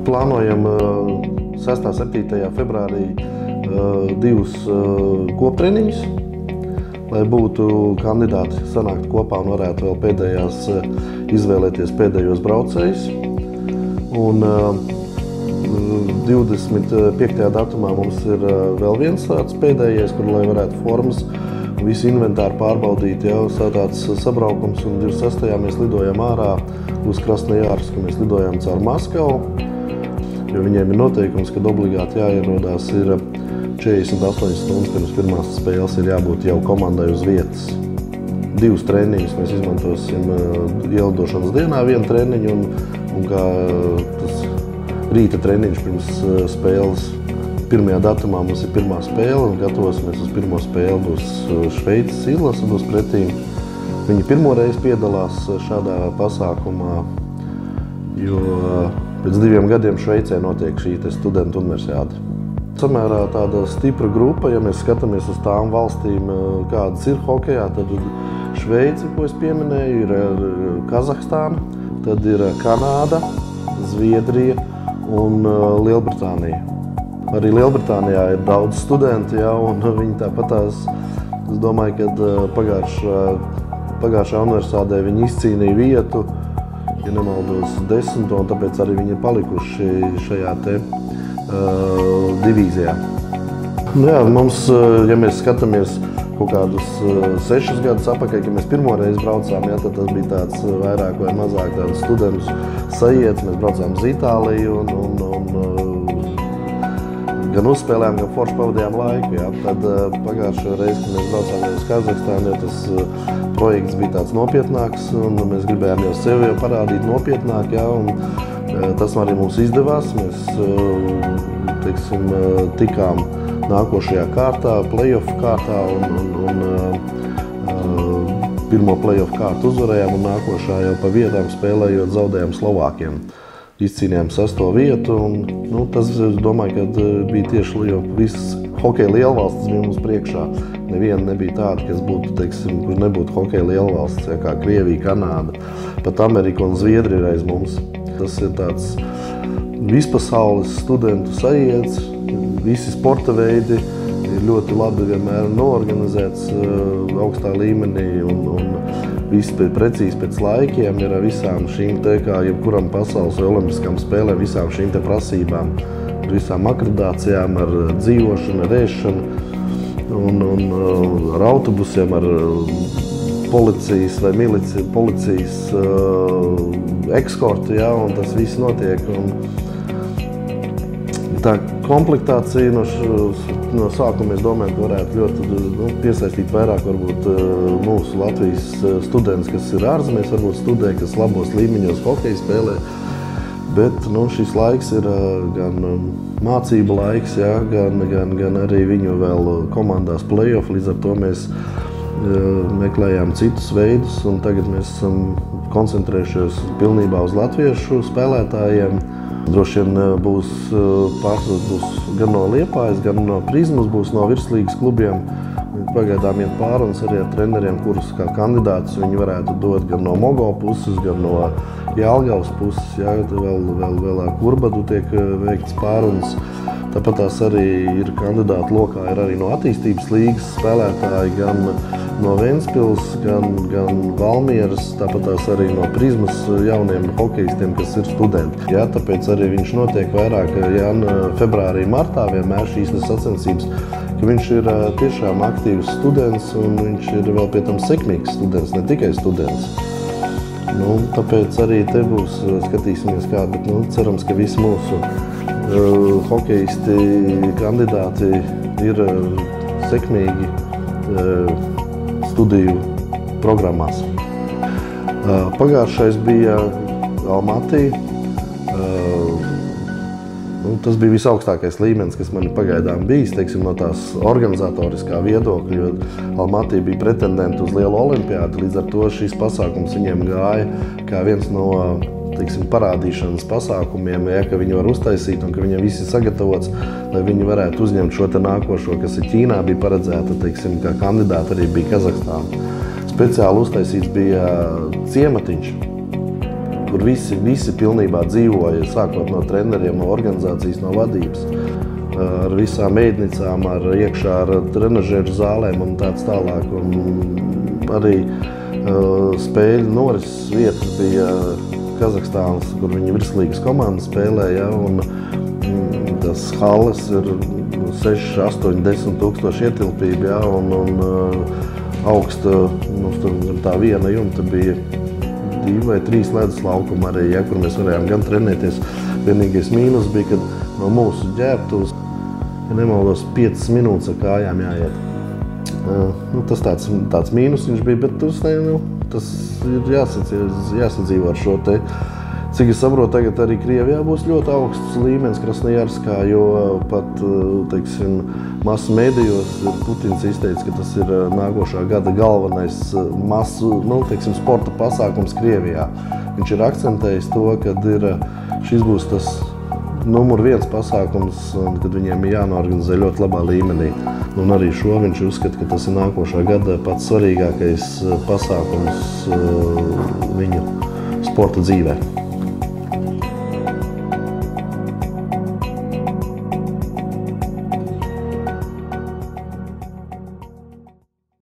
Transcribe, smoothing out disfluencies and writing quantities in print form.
plānojam 6. un 7. februārī divus koptreniņus, lai būtu kandidāti sanākt kopā un varētu vēl pēdējās izvēlēties pēdējos braucējus. Un 25. datumā mums ir vēl viens tāds pēdējais, kur lai varētu formas visu inventāru pārbaudīt, jau tāds sabraukums, un 26. mēs lidojam ārā uz Krasnojarsku, mēs lidojam caur Maskavu, jo viņiem ir noteikums, kad obligāti jāierodās ir 48 stundas pirms pirmās spēles ir jābūt jau komandai uz vietas. Divus treniņus mēs izmantosim ielidošanas dienā, vienu treniņu un kā tas rīta treniņš pirms spēles. 1. datumā mums ir pirmā spēle un gatavosimies uz pirmo spēli. Būs Šveices izlase, būs pretīm. Viņi pirmo reizi piedalās šādā pasākumā, jo pēc 2 gadiem Šveicē notiek šī studentu universiāde. Samērā tāda stipra grupa, ja mēs skatāmies uz tām valstīm, kādas ir hokejā, tad Šveici, ko es pieminēju, ir Kazahstāna, tad ir Kanāda, Zviedrija un Lielbritānija. Arī Lielbritānijā ir daudz studenti, un viņi tāpatās, es domāju, ka pagājušā universitātē viņi izcīnīja vietu, ja nemaldos 10, un tāpēc arī viņi ir palikuši šajā divīzijā. Mums, ja mēs skatāmies kaut kādus 6 gadus atpakaļ, kad mēs pirmo reizi braucām, tad tas bija tāds vairāk vai mazāk tāds studentus sajiets. Mēs braucām uz Itāliju un gan uzspēlējām, gan forši pavadījām laiku. Tad pagājušo reizi, kad mēs braucām uz Kazahstānu, tas projekts bija tāds nopietnāks, un mēs gribējām jau sevi parādīt nopietnāk, un tas arī mums izdevās. Mēs tikām nākošajā kārtā, play-off kārtā, un pirmo play-off kārtu uzvarējām, un nākošā jau pa vietām spēlējot zaudējām Slovākiem. Izcīnījām 6. vietu, un tas, es domāju, ka bija tieši, jo visas hokeja lielvalstis bija mums priekšā. Neviena nebija tāda, kas būtu, kur nebūtu hokeja lielvalstis, kā Krievija, Kanāda, pat Amerika un Zviedrija aiz mums. Tas ir tāds vispasaules studentu sajiets, visi sporta veidi ir ļoti labi vienmēr noorganizēts augstā līmenī, un viss precīzi pēc laikiem ir visām šīm, kā jebkuram pasaules olimpiskām spēlēm, visām šīm prasībām, visām akreditācijām, ar dzīvošanu, ar ēšanu, un ar autobusiem, ar policijas vai policijas ekskortu, un tas viss notiek. Tā komplektācija no sākuma, es domāju, ka varētu ļoti piesaistīt vairāk varbūt mūsu Latvijas studentus, kas ir ārzemēs, varbūt studē, kas labos līmeņos hokeju spēlē. Bet šis laiks ir gan mācību laiks, gan arī viņu vēl komandās play-off, līdz ar to mēs meklējām citus veidus, un tagad mēs esam koncentrējušies pilnībā uz latviešu spēlētājiem. Droši vien būs gan no Liepājas, gan no Prizmas, būs no virslīgas klubiem. Pagaidām iet pārunas arī ar treneriem, kurus kā kandidātus viņi varētu dot gan no Mogo puses, gan no Jelgavas puses. Vēl ar Kurbadu tiek veikts pārunas. Tāpat tās arī ir kandidāti lokā, ir arī no attīstības līgas spēlētāji, gan no Ventspils, gan Valmieras, tāpat tās arī no Prizmas jauniem hokejistiem, kas ir studenti. Tāpēc arī viņš notiek vairāk februārī, martā vienmēr šīs sacensības, ka viņš ir tiešām aktīvs students, un viņš ir vēl pie tam sekmīgs students, ne tikai students. Tāpēc arī te būs, skatīsimies kā, bet cerams, ka visi mūsu hokejisti, kandidāti ir sekmīgi studiju programmās. Pagājušais bija Almatī. Tas bija visaugstākais līmenis, kas man pagaidām bijis, no tās organizatoriskā viedokļa, jo Almatī bija pretendenti uz lielu olimpiādu, līdz ar to šis pasākums viņiem gāja kā viens no parādīšanas pasākumiem, ka viņi var uztaisīt un ka viņiem viss ir sagatavots, lai viņi varētu uzņemt šo nākošo, kas ir Ķīnā, bija paredzēta, kā kandidāti arī bija Kazahstāna. Speciāli uztaisīts bija ciematiņš, kur visi pilnībā dzīvoja, sākot no treneriem, no organizācijas, no vadības, ar visām mēdnicām, iekšā ar trenažēru zālēm un tāds tālāk. Un arī spēļu norises vietas bija Kazahstānas, kur viņi virslīgas komandas spēlēja, un tas halles ir 6, 8, 10 tūkstoši ietilpība, ja, un augsta, tā viena jumta bija 2 vai 3 ledus laukumi arī, ja, kur mēs varējām gan trenēties. Vienīgais mīnus bija, kad no mūsu ģērbtuves, ja nemaldos, 5 minūtes ar kājām jāiet. Tas tāds mīnus viņš bija, bet tas ir jāsadzīvo ar šo te. Cik es saprotu, tagad arī Krievijā būs ļoti augsts līmenis Krasnojarskā, jo pat, teiksim, masu medijos Putins izteica, ka tas ir nākošā gada galvenais teiksim, sporta pasākums Krievijā. Viņš ir akcentējis to, ka šis būs tas numur 1 pasākums, kad viņiem ir jānorganizē ļoti labā līmenī. Un arī šo viņš uzskata, ka tas ir nākošā gada pats svarīgākais pasākums viņu sporta dzīvē.